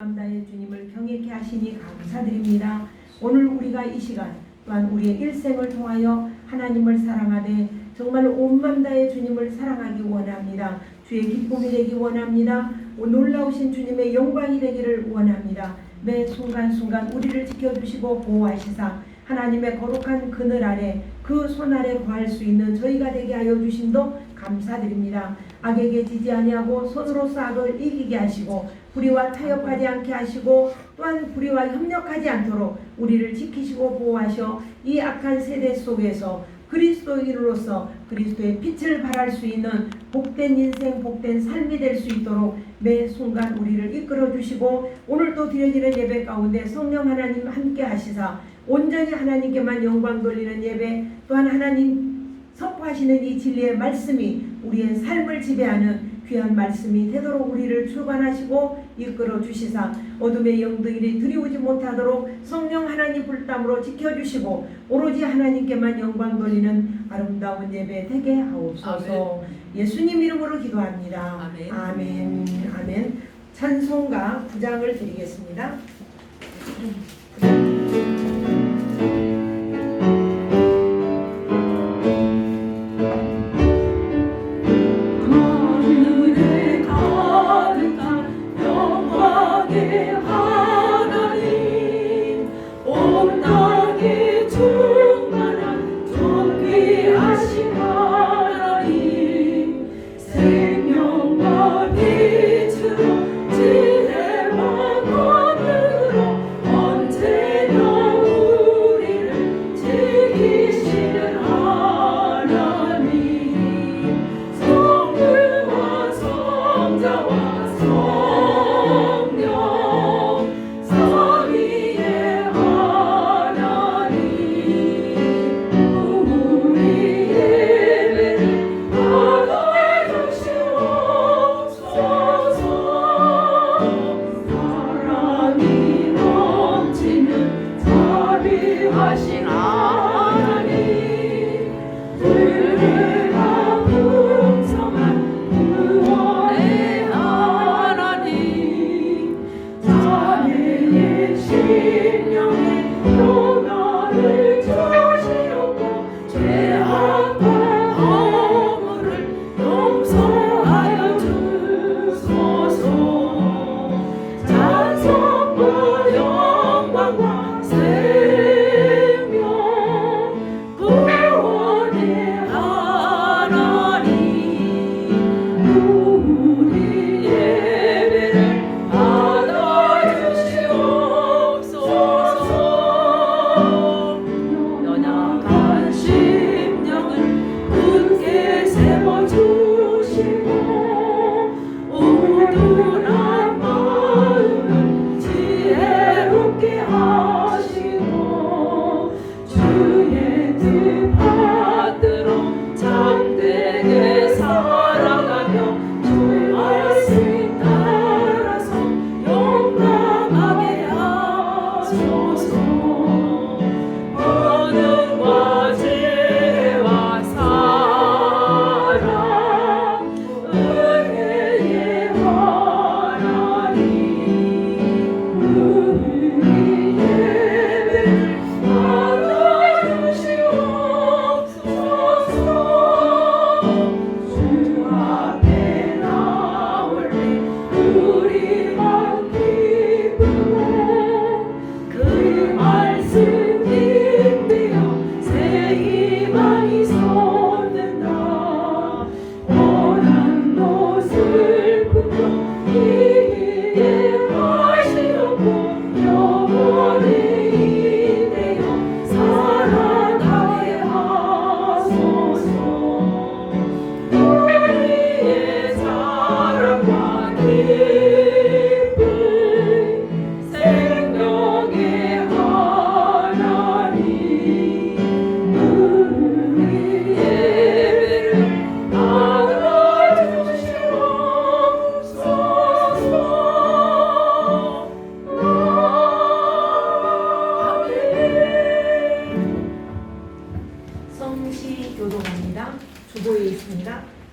맘 다해 주님을 경외케 하시니 감사드립니다. 오늘 우리가 이 시간 또한 우리의 일생을 통하여 하나님을 사랑하되 정말 온 맘 다해 주님을 사랑하기 원합니다. 주의 기쁨이 되기 원합니다. 놀라우신 주님의 영광이 되기를 원합니다. 매 순간순간 우리를 지켜주시고 보호하시사 하나님의 거룩한 그늘 아래 그 손 아래 구할 수 있는 저희가 되게 하여 주심도 감사드립니다. 악에게 지지 아니하고 손으로서 악을 이기게 하시고 불의와 타협하지 않게 하시고 또한 불의와 협력하지 않도록 우리를 지키시고 보호하셔 이 악한 세대 속에서 그리스도인으로서 그리스도의 빛을 발할 수 있는 복된 인생, 복된 삶이 될 수 있도록 매 순간 우리를 이끌어 주시고 오늘도 드려지는 예배 가운데 성령 하나님 함께 하시사 온전히 하나님께만 영광 돌리는 예배 또한 하나님 선포하시는 이 진리의 말씀이 우리의 삶을 지배하는 귀한 말씀이 되도록 우리를 주관하시고 이끌어 주시사 어둠의 영들이 들이오지 못하도록 성령 하나님 불담으로 지켜주시고 오로지 하나님께만 영광 돌리는 아름다운 예배 되게 하옵소서. 아멘. 예수님 이름으로 기도합니다. 아멘. 아멘. 아멘. 찬송가 9장을 드리겠습니다.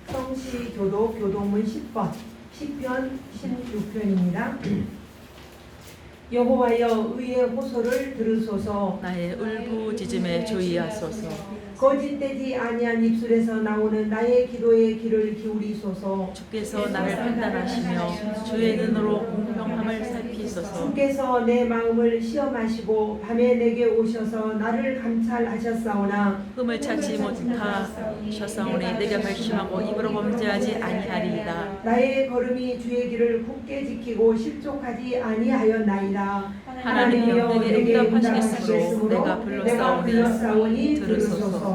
성시교도 교도문 10번 시편 16편입니다. 여호와여 의의 호소를 들으소서. 나의 울부짖음에 주의하소서. 거짓되지 아니한 입술에서 나오는 나의 기도의 귀를 기울이소서. 주께서 나를 판단하시며 주의 눈으로 공평함을 살피소서. 주께서 내 마음을 시험하시고 밤에 내게 오셔서 나를 감찰하셨사오나 흠을 찾지 못하셨사오니 내가 결심하고 입으로 범죄하지 아니하리이다. 나의 걸음이 주의 길을 굳게 지키고 실족하지 아니하였나이다. 하나님이여 내게 응답하시겠으므로 내가 불렀사오니 들으소서.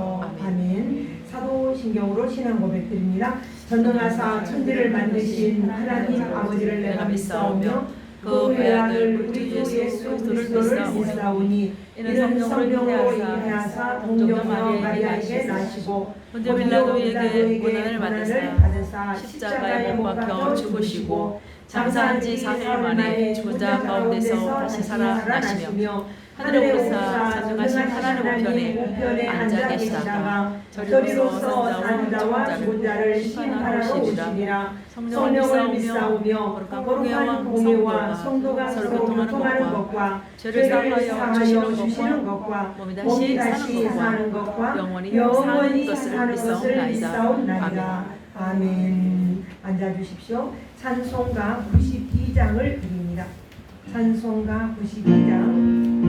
아멘. 사도신경으로 신앙 고백드립니다. 전능하사 천지를 만드신 하나님 아버지를 내가 믿사오며 그 외아들 우리 주 예수 그리스도를 믿사오니 이는 성령으로 인하사 동정녀 마리아에게 나시고 본디오 빌라도에게 고난을 받으사 십자가에 못 박혀 죽으시고 장사한 지 4일 만에 죽은 자 가운데서 다시 살아나시며 하늘에 오르사 전능하신 하나님 우편에 앉아 계시다가 저리로서 사는 자와 죽은 자를 심판하러 오시리라. 성령을 믿사오며 거룩한 공예와 성도가 서로 교통하는 것과 죄를 사하여 주시는 것과 몸이 다시 사는 것과 영원히 사는 것을 믿사옵나이다. 아멘. 앉아주십시오. 찬송가 92장을 드립니다. 찬송가 92장.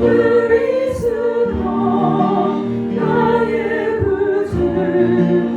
그리스도 나의 구주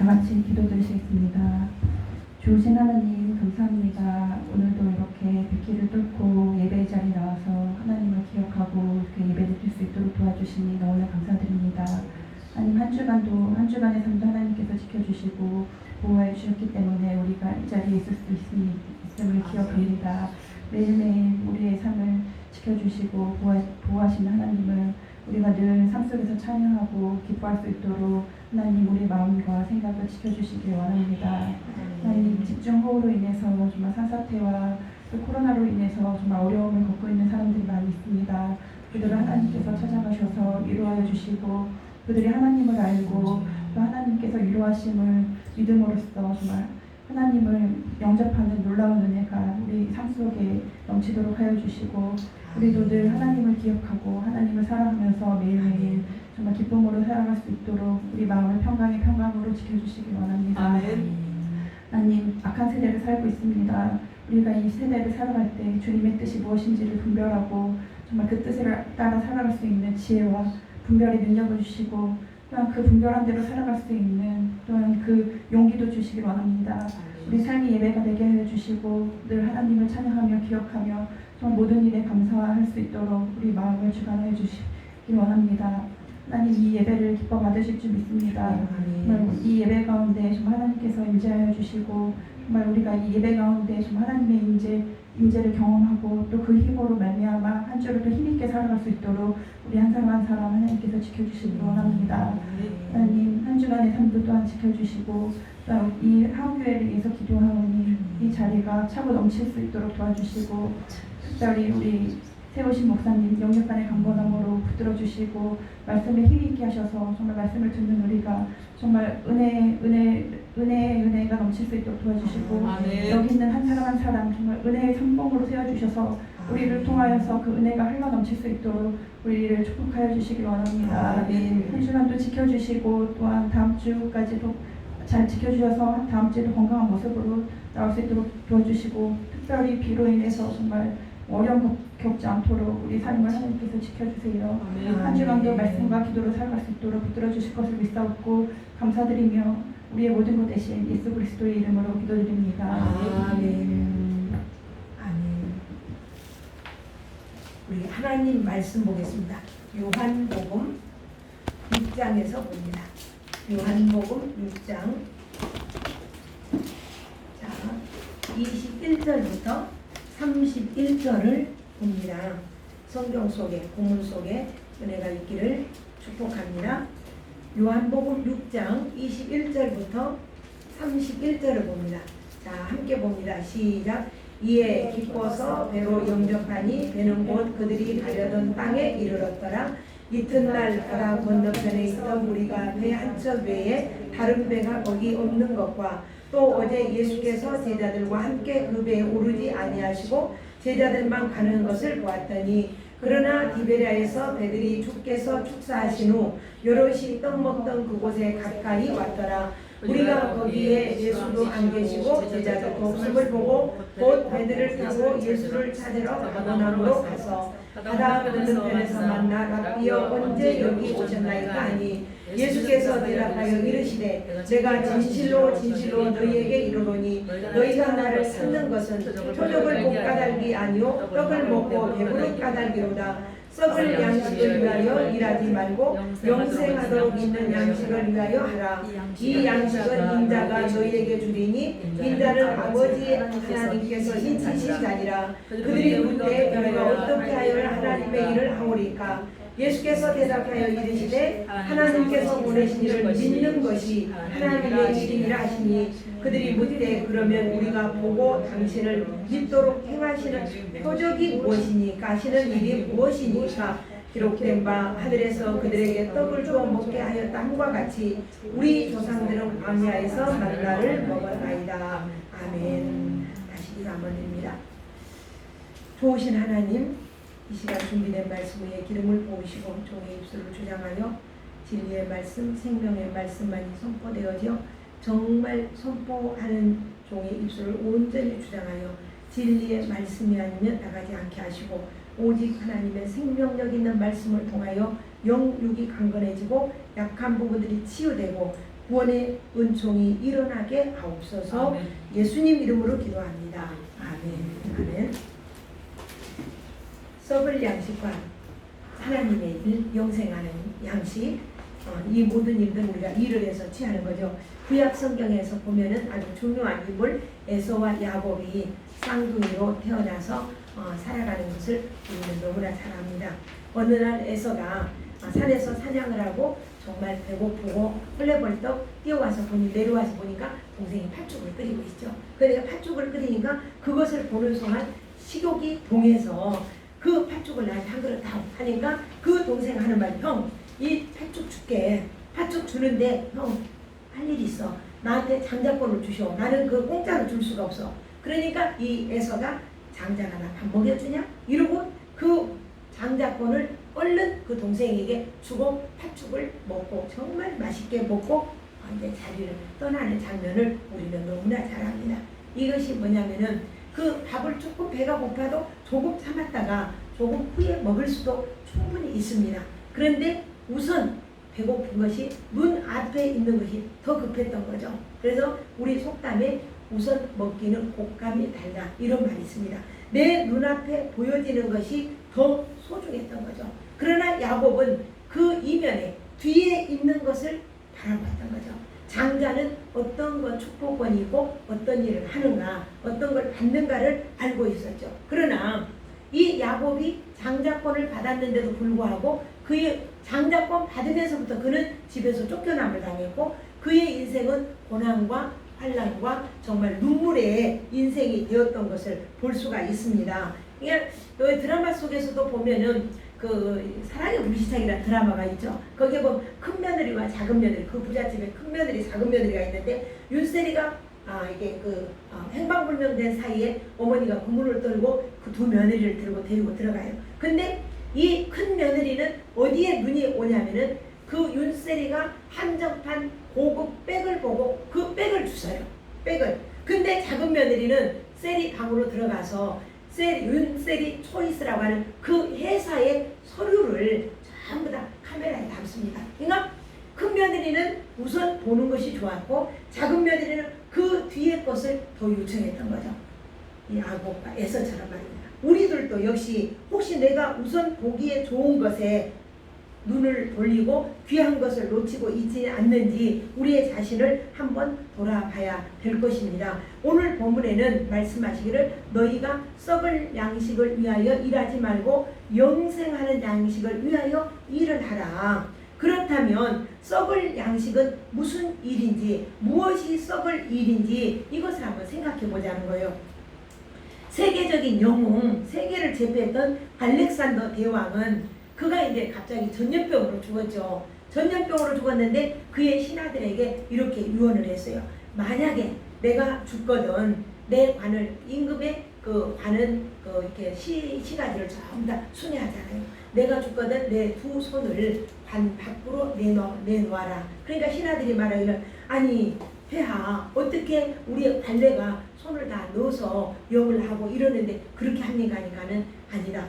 같이 기도드리시겠습니다. 좋으신 하나님 감사합니다. 오늘도 이렇게 빗길을 뚫고 예배의 자리에 나와서 하나님을 기억하고 이렇게 예배를 드릴 수 있도록 도와주시니 너무나 감사드립니다. 하나님 한 주간의 삶도 하나님께서 지켜주시고 보호해 주셨기 때문에 우리가 이 자리에 있을 수 있음을 기억합니다. 매일매일 우리의 삶을 지켜주시고 보호하시는 하나님을 우리가 늘 삶 속에서 찬양하고 기뻐할 수 있도록 하나님 우리의 마음과 생각을 지켜주시길 원합니다. 하나님 집중호우로 인해서 정말 산사태와 또 코로나로 인해서 정말 어려움을 겪고 있는 사람들이 많이 있습니다. 그들을 하나님께서 찾아가셔서 위로하여 주시고 그들이 하나님을 알고 또 하나님께서 위로하심을 믿음으로써 정말 하나님을 영접하는 놀라운 은혜가 우리 삶 속에 넘치도록 하여 주시고 우리도 늘 하나님을 기억하고 하나님을 사랑하면서 매일매일 정말 기쁨으로 살아갈 수 있도록 우리 마음을 평강으로 지켜주시기 원합니다. 아멘. 하나님 악한 세대를 살고 있습니다. 우리가 이 세대를 살아갈 때 주님의 뜻이 무엇인지를 분별하고 정말 그 뜻을 따라 살아갈 수 있는 지혜와 분별의 능력을 주시고 또한 그 분별한 대로 살아갈 수 있는 또한 그 용기도 주시기 원합니다. 우리 삶이 예배가 되게 하여 주시고 늘 하나님을 찬양하며 기억하며 정말 모든 일에 감사할 수 있도록 우리 마음을 주관하여 주시기 원합니다. 하나님 이 예배를 기뻐 받으실 줄 믿습니다. 정말 이 예배 가운데 정말 하나님께서 임재하여 주시고 정말 우리가 이 예배 가운데 정말 하나님의 임재를 경험하고 또 그 힘으로 말미암아 한 주를 더 힘있게 살아갈 수 있도록 우리 한 사람 한 사람 하나님께서 지켜주시기 원합니다. 하나님 한 주간의 삶도 또한 지켜주시고 또한 이 하교회를 위해서 기도하오니 이 자리가 차고 넘칠 수 있도록 도와주시고 특별히 우리 세우신 목사님 영육간의 강건함으로 붙들어 주시고 말씀에 힘있게 하셔서 정말 말씀을 듣는 우리가 정말 은혜가 넘칠 수 있도록 도와주시고 아멘. 여기 있는 한 사람 한 사람 정말 은혜의 선봉으로 세워주셔서 우리를 통하여서 그 은혜가 흘러 넘칠 수 있도록 우리를 축복하여 주시길 원합니다. 한 주간도 지켜주시고 또한 다음 주까지도 잘 지켜주셔서 다음 주에도 건강한 모습으로 나올 수 있도록 도와주시고 특별히 비로 인해서 정말 어려움 겪지 않도록 우리 삶을 하나님께서 지켜주세요. 한 주간도 말씀과 기도로 살아갈 수 있도록 붙들어 주실 것을 믿사옵고 감사드리며 우리의 모든 것 대신 예수 그리스도의 이름으로 기도드립니다. 아멘. 아멘. 우리 하나님 말씀 보겠습니다. 요한복음 6장에서 봅니다. 요한복음 6장 자 21절부터 31절을 봅니다. 성경 속에 본문 속에 은혜가 있기를 축복합니다. 요한복음 6장 21절부터 31절을 봅니다. 자 함께 봅니다. 시작. 이에 기뻐서 배로 영접하니 배는 곧 그들이 가려던 땅에 이르렀더라. 이튿날 바다 건너편에 있던 우리가 배 한 척 외에 다른 배가 거기 없는 것과 또 어제 예수께서 제자들과 함께 그 배에 오르지 아니하시고 제자들만 가는 것을 보았더니 그러나 디베랴에서 배들이 주께서 축사하신 후 여럿이 떡 먹던 그곳에 가까이 왔더라. 우리가 거기에 예수도 안 계시고 제자들도 없음을 보고 곧 배들을 타고 예수를 찾으러 가버나움으로 가서 바다 건너편에서 만나 랍비여 언제 여기 오셨나이까 하니 예수께서 대답하여 이르시되 내가 진실로 너희에게 이르노니 너희가 나를 찾는 것은 표적을 못 까닭이 아니요 떡을 먹고 배부른 까닭이로다. 썩을 양식을 위하여 일하지 말고 영생하도록 있는 양식을 위하여 하라. 이 양식은 인자가 너희에게 주리니 인자는 아버지 하나님께서 인치신 자니라. 그들이 묻되 우리가 어떻게 하여 하나님의 일을 하오리까? 예수께서 대답하여 이르시되 하나님께서 보내신 이를 믿는 것이 하나님의 일이라 하시니 그들이 묻되 그러면 우리가 보고 당신을 믿도록 행하시는 표적이 무엇이니까 하시는 일이 무엇이니까 기록된 바 하늘에서 그들에게 떡을 주어 먹게 하였다 함과 같이 우리 조상들은 광야에서 만나를 먹었나이다. 아멘. 다시 기도 한번 드립니다. 좋으신 하나님, 이 시간 준비된 말씀 위에 기름을 부으시고 종의 입술을 주장하여 진리의 말씀, 생명의 말씀만이 선포되어져 정말 선포하는 종의 입술을 온전히 주장하여 진리의 말씀이 아니면 나가지 않게 하시고 오직 하나님의 생명력 있는 말씀을 통하여 영육이 강건해지고 약한 부분들이 치유되고 구원의 은총이 일어나게 하옵소서. 아멘. 예수님 이름으로 기도합니다. 아멘. 아멘. 썩을 양식과 하나님의 일, 영생하는 양식, 이 모든 일들 우리가 일을 해서 취하는 거죠. 구약 성경에서 보면은 아주 중요한 인물 에서와 야곱이 쌍둥이로 태어나서 살아가는 것을 우리는 너무나 잘 압니다. 어느 날 에서가 산에서 사냥을 하고 정말 배고프고 헐레벌떡 뛰어와서 내려와서 보니까 동생이 팥죽을 끓이고 있죠. 그러니까 팥죽을 끓이니까 그것을 보는 순간 식욕이 동해서 그 팥죽을 나한테 한 그릇 다 하니까 그 동생 하는 말이, 형, 이 팥죽 줄게. 팥죽 주는데 형, 할 일 있어. 나한테 장자권을 주셔. 나는 그 공짜로 줄 수가 없어. 그러니까 이 에서가 장자가 나 밥 먹여주냐? 이러고 그 장자권을 얼른 그 동생에게 주고 팥죽을 먹고 정말 맛있게 먹고 이제 자리를 떠나는 장면을 우리는 너무나 잘 압니다. 이것이 뭐냐면은 그 밥을 조금 배가 고파도 조금 참았다가 조금 후에 먹을 수도 충분히 있습니다. 그런데 우선 배고픈 것이 눈앞에 있는 것이 더 급했던 거죠. 그래서 우리 속담에 우선 먹기는 곶감이 달다 이런 말이 있습니다. 내 눈앞에 보여지는 것이 더 소중했던 거죠. 그러나 야곱은 그 이면에 뒤에 있는 것을 바라봤던 거죠. 장자는 어떤 건 축복권이고 어떤 일을 하는가, 어떤 걸 받는가를 알고 있었죠. 그러나 이 야곱이 장자권을 받았는데도 불구하고 그의 장자권 받으면서부터 그는 집에서 쫓겨남을 당했고 그의 인생은 고난과 환난과 정말 눈물의 인생이 되었던 것을 볼 수가 있습니다. 이게 드라마 속에서도 보면은 그 사랑의 불시착이라는 드라마가 있죠. 거기에 보면 큰 며느리와 작은 며느리, 그 부잣집에 큰 며느리, 작은 며느리가 있는데 윤세리가 이게 행방불명된 사이에 어머니가 고문을 떨고 그 두 며느리를 들고 데리고 들어가요. 근데 이 큰 며느리는 어디에 눈이 오냐면은 그 윤세리가 한정판 고급 백을 보고 그 백을 주서요. 백을. 근데 작은 며느리는 세리 방으로 들어가서 윤세리 초이스라고 하는 그 회사의 서류를 전부 다 카메라에 담습니다. 그러니까 큰 며느리는 우선 보는 것이 좋았고 작은 며느리는 그 뒤에 것을 더 요청했던 거죠. 이 야곱과 에서처럼 말입니다. 우리들도 역시 혹시 내가 우선 보기에 좋은 것에 눈을 돌리고 귀한 것을 놓치고 있지 않는지 우리의 자신을 한번 돌아봐야 될 것입니다. 오늘 본문에는 말씀하시기를 너희가 썩을 양식을 위하여 일하지 말고 영생하는 양식을 위하여 일을 하라. 그렇다면 썩을 양식은 무슨 일인지, 무엇이 썩을 일인지 이것을 한번 생각해 보자는 거예요. 세계적인 영웅, 세계를 제패했던 알렉산더 대왕은 그가 이제 갑자기 전염병으로 죽었죠. 전염병으로 죽었는데 그의 신하들에게 이렇게 유언을 했어요. 만약에 내가 죽거든 내 관을 임금의 그 관은 이렇게 시가지를 전부 다 순회하잖아요. 내가 죽거든 내 두 손을 관 밖으로 내놓아라. 그러니까 신하들이 말하기를 아니 폐하 어떻게 우리의 관례가 손을 다 넣어서 영을 하고 이러는데 그렇게 합니까? 하니까는 아니다.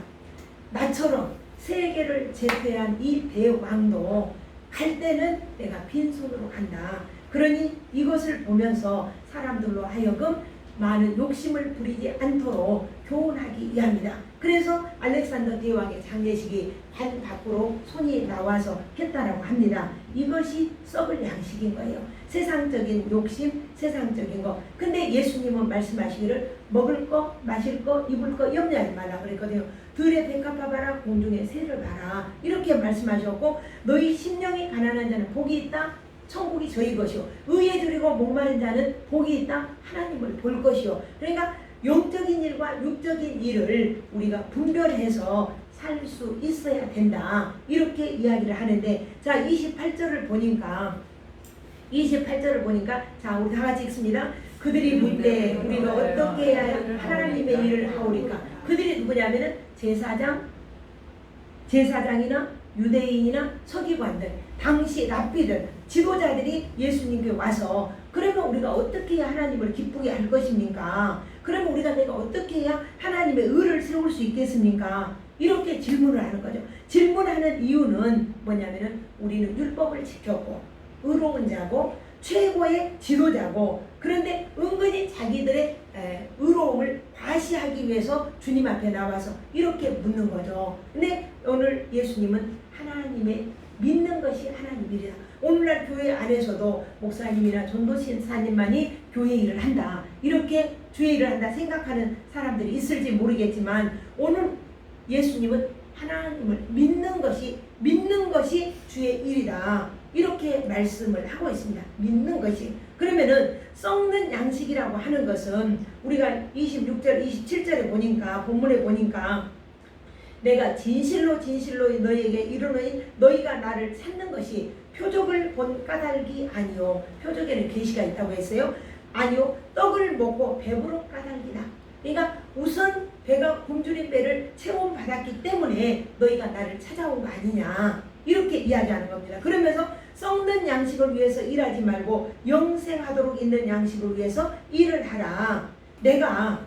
나처럼 세계를 제패한 이 대왕도 갈 때는 내가 빈손으로 간다. 그러니 이것을 보면서 사람들로 하여금 많은 욕심을 부리지 않도록 교훈하기 위함이다. 그래서 알렉산더 대왕의 장례식이 관 밖으로 손이 나와서 했다라고 합니다. 이것이 썩을 양식인 거예요. 세상적인 욕심, 세상적인 거. 근데 예수님은 말씀하시기를 먹을 거, 마실 거, 입을 거 염려하지 말라 그랬거든요. 들의 백합화 봐라, 공중의 새를 봐라. 이렇게 말씀하셨고 너희 심령이 가난한 자는 복이 있다. 천국이 저희 것이요. 의에 줄이고 목마른 자는 복이 있다. 하나님을 볼 것이요. 그러니까 영적인 일과 육적인 일을 우리가 분별해서 살 수 있어야 된다. 이렇게 이야기를 하는데 자 28절을 보니까 자 우리 다 같이 읽습니다. 그들이 묻되 우리가 어떻게 해야 하나님의 일을 하오리까. 그들이 누구냐면은 제사장이나 유대인이나 서기관들, 당시 랍비들, 지도자들이 예수님께 와서 그러면 우리가 어떻게 해야 하나님을 기쁘게 할 것입니까? 그러면 우리가 내가 어떻게 해야 하나님의 의를 세울 수 있겠습니까? 이렇게 질문을 하는 거죠. 질문하는 이유는 뭐냐면은 우리는 율법을 지켰고 의로운 자고 최고의 지도자고, 그런데 은근히 자기들의 의로움을 과시하기 위해서 주님 앞에 나와서 이렇게 묻는 거죠. 근데 오늘 예수님은 하나님의 믿는 것이 하나님 일이다. 오늘날 교회 안에서도 목사님이나 전도신사님만이 교회 일을 한다, 이렇게 주의 일을 한다 생각하는 사람들이 있을지 모르겠지만, 오늘 예수님은 하나님을 믿는 것이 주의 일이다, 이렇게 말씀을 하고 있습니다. 믿는 것이. 그러면은 썩는 양식이라고 하는 것은 우리가 26절 27절에 보니까, 본문에 보니까, 내가 진실로 너희에게 이르노니 너희가 나를 찾는 것이 표적을 본 까닭이 아니요. 표적에는 계시가 있다고 했어요. 아니요, 떡을 먹고 배부른 까닭이다. 그러니까 우선 배가 굶주린 배를 체험받았기 때문에 너희가 나를 찾아온 거 아니냐, 이렇게 이야기하는 겁니다. 그러면서 썩는 양식을 위해서 일하지 말고 영생하도록 있는 양식을 위해서 일을 하라. 내가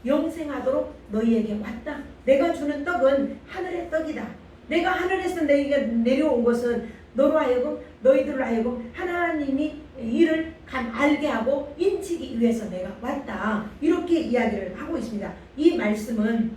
영생하도록 너희에게 왔다. 내가 주는 떡은 하늘의 떡이다. 내가 하늘에서 너희가 내려온 것은 너희들로 하여금 하나님이 이를 알게 하고 인치기 위해서 내가 왔다, 이렇게 이야기를 하고 있습니다. 이 말씀은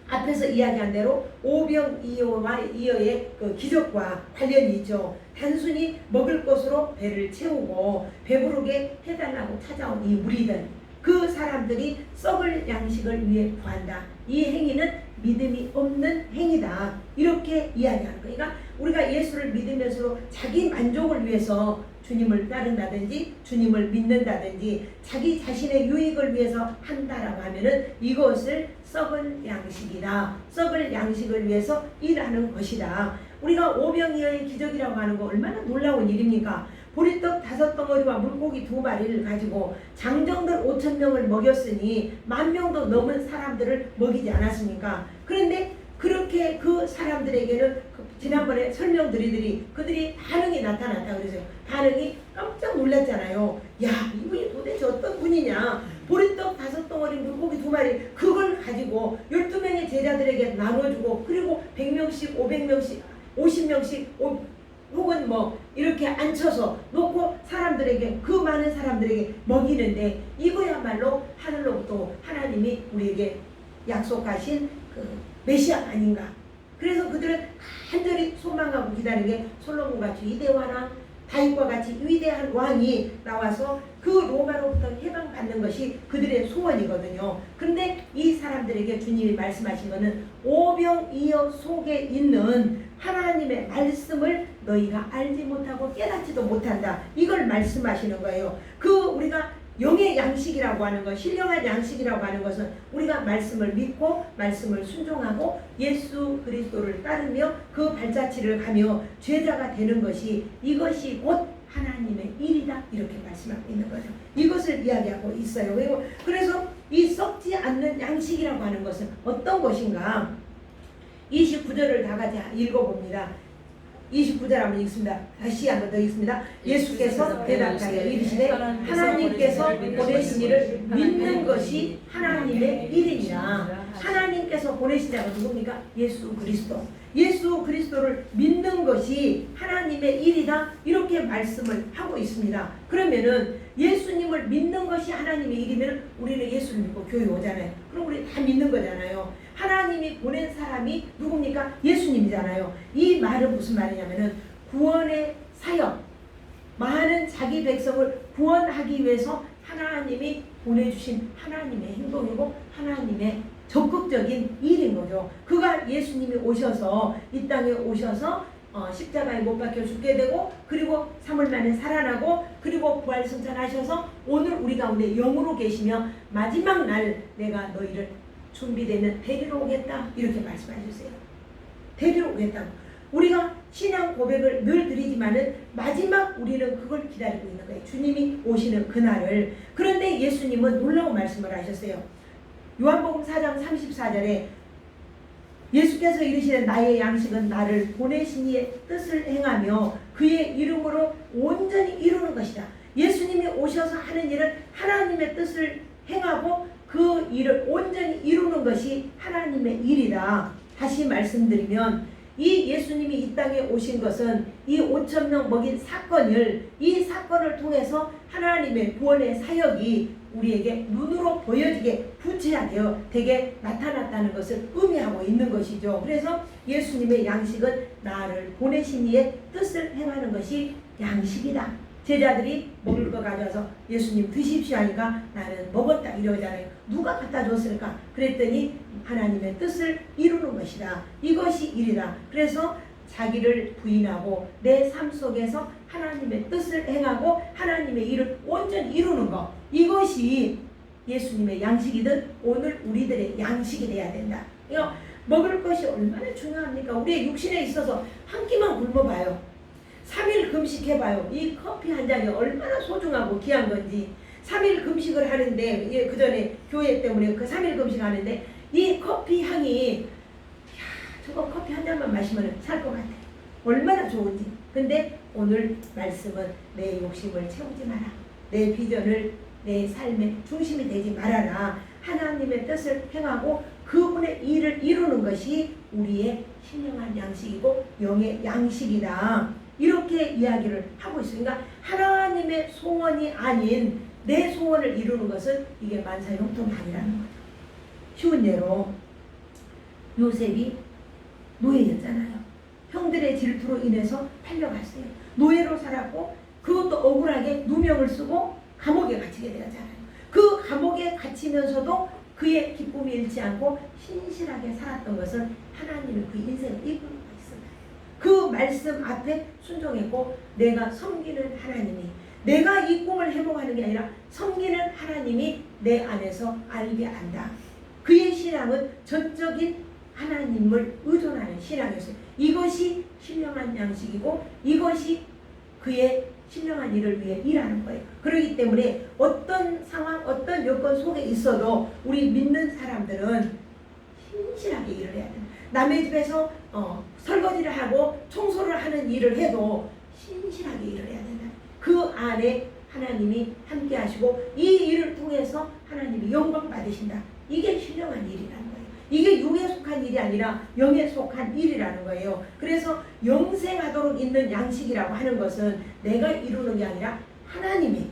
앞에서 이야기한 대로 오병이어의 그 기적과 관련이 있죠. 단순히 먹을 것으로 배를 채우고 배부르게 해달라고 찾아온 이 무리들, 그 사람들이 썩을 양식을 위해 구한다. 이 행위는 믿음이 없는 행위다, 이렇게 이야기하는 거예요. 그러니까 우리가 예수를 믿으면서 자기 만족을 위해서 주님을 따른다든지 주님을 믿는다든지 자기 자신의 유익을 위해서 한다라고 하면은 이것을 썩을 양식이다, 썩을 양식을 위해서 일하는 것이다. 우리가 오병이어의 기적이라고 하는 거 얼마나 놀라운 일입니까? 보리떡 5덩어리와 물고기 2마리를 가지고 장정들 5,000명을 먹였으니 10,000명도 넘은 사람들을 먹이지 않았습니까? 그런데 그렇게 그 사람들에게는 지난번에 설명드리더니 그들이 반응이 나타났다 그랬어요. 반응이 깜짝 놀랐잖아요. 야, 이분이 도대체 어떤 분이냐. 보리떡 5덩어리 물고기 2마리 그걸 가지고 12명의 제자들에게 나눠주고, 그리고 100명씩 500명씩 50명씩 혹은 뭐 이렇게 앉혀서 놓고 사람들에게, 그 많은 사람들에게 먹이는데, 이거야말로 하늘로부터 하나님이 우리에게 약속하신 그 메시아 아닌가. 그래서 그들은 간절히 소망하고 기다리는 게 솔로몬같이 위대한 왕, 다윗과 같이 위대한 왕이 나와서 그 로마로부터 해방받는 것이 그들의 소원이거든요. 그런데 이 사람들에게 주님이 말씀하신 것은 오병이어 속에 있는 하나님의 말씀을 너희가 알지 못하고 깨닫지도 못한다, 이걸 말씀하시는 거예요. 우리가 영의 양식이라고 하는 것, 신령한 양식이라고 하는 것은 우리가 말씀을 믿고 말씀을 순종하고 예수 그리스도를 따르며 그 발자취를 가며 제자가 되는 것이, 이것이 곧 하나님의 일이다, 이렇게 말씀하고 있는 거죠. 이것을 이야기하고 있어요. 그래서 이 썩지 않는 양식이라고 하는 것은 어떤 것인가? 29절을 다 같이 읽어봅니다. 29절 한번 읽습니다. 다시 한번 더 읽습니다. 예수께서 대답하여 이르시되 하나님께서 보내신 이를 믿는 것이 하나님의 일이니라. 하나님께서 보내신 자가 누굽니까? 예수 그리스도. 예수 그리스도를 믿는 것이 하나님의 일이다, 이렇게 말씀을 하고 있습니다. 그러면은 예수님을 믿는 것이 하나님의 일이면 우리는 예수를 믿고 교회 오잖아요. 그럼 우리 다 믿는 거잖아요. 하나님이 보낸 사람이 누굽니까? 예수님이잖아요. 이 말은 무슨 말이냐면은 구원의 사역, 많은 자기 백성을 구원하기 위해서 하나님이 보내주신 하나님의 행동이고 하나님의 적극적인 일인 거죠. 그가 예수님이 오셔서 이 땅에 오셔서 십자가에 못 박혀 죽게 되고, 그리고 3일 만에 살아나고, 그리고 부활승천하셔서 오늘 우리 가운데 영으로 계시며 마지막 날 내가 너희를 준비되면 데리러 오겠다, 이렇게 말씀하셨어요. 데리러 오겠다고. 우리가 신앙 고백을 늘 드리지만은 마지막 우리는 그걸 기다리고 있는 거예요. 주님이 오시는 그날을. 그런데 예수님은 놀라운 말씀을 하셨어요. 요한복음 4장 34절에 예수께서 이르시는 나의 양식은 나를 보내신 이의 뜻을 행하며 그의 이름으로 온전히 이루는 것이다. 예수님이 오셔서 하는 일은 하나님의 뜻을 행하고 그 일을 온전히 이루는 것이 하나님의 일이다. 다시 말씀드리면 이 예수님이 이 땅에 오신 것은 이 5천 명 먹인 이 사건을 통해서 하나님의 구원의 사역이 우리에게 눈으로 보여지게 구체화되어 되게 나타났다는 것을 의미하고 있는 것이죠. 그래서 예수님의 양식은 나를 보내신 이의 뜻을 행하는 것이 양식이다. 제자들이 먹을 거 가져와서 예수님 드십시오 하니까 나는 먹었다 이러잖아요. 누가 갖다 줬을까? 그랬더니 하나님의 뜻을 이루는 것이다. 이것이 일이다. 그래서 자기를 부인하고 내 삶 속에서 하나님의 뜻을 행하고 하나님의 일을 온전히 이루는 것, 이것이 예수님의 양식이든 오늘 우리들의 양식이 돼야 된다. 이거 먹을 것이 얼마나 중요합니까? 우리의 육신에 있어서 한 끼만 굶어봐요. 3일 금식해봐요. 이 커피 한 잔이 얼마나 소중하고 귀한 건지. 3일 금식을 하는데, 그 전에 교회 때문에 그 3일 금식하는데 이 커피 향이, 저거 커피 한 잔만 마시면 살 것 같아. 얼마나 좋은지. 근데 오늘 말씀은 내 욕심을 채우지 마라. 내 비전을 내 삶의 중심이 되지 말아라. 하나님의 뜻을 행하고 그분의 일을 이루는 것이 우리의 신령한 양식이고 영의 양식이다. 이렇게 이야기를 하고 있으니까 하나님의 소원이 아닌 내 소원을 이루는 것은 이게 만사형통이 아니라는 거죠. 쉬운 예로 요셉이 노예였잖아요. 형들의 질투로 인해서 팔려갔어요. 노예로 살았고 그것도 억울하게 누명을 쓰고 감옥에 갇히게 되었잖아요. 그 감옥에 갇히면서도 그의 기쁨이 잃지 않고 신실하게 살았던 것은 하나님이 그 인생을 이끄는 거 있습니다. 그 말씀 앞에 순종했고 내가 섬기는 하나님이, 내가 이 꿈을 회복하는 게 아니라 섬기는 하나님이 내 안에서 알게 안다. 그의 신앙은 전적인 하나님을 의존하는 신앙이었어요. 이것이 신령한 양식이고 이것이 그의 신령한 일을 위해 일하는 거예요. 그렇기 때문에 어떤 상황, 어떤 여건 속에 있어도 우리 믿는 사람들은 신실하게 일을 해야 돼요. 남의 집에서 설거지를 하고 청소를 하는 일을 해도 신실하게 일을 해야 된다. 그 안에 하나님이 함께 하시고 이 일을 통해서 하나님이 영광 받으신다. 이게 신령한 일이라는 거예요. 이게 육에 속한 일이 아니라 영에 속한 일이라는 거예요. 그래서 영생하도록 있는 양식이라고 하는 것은 내가 이루는 게 아니라 하나님이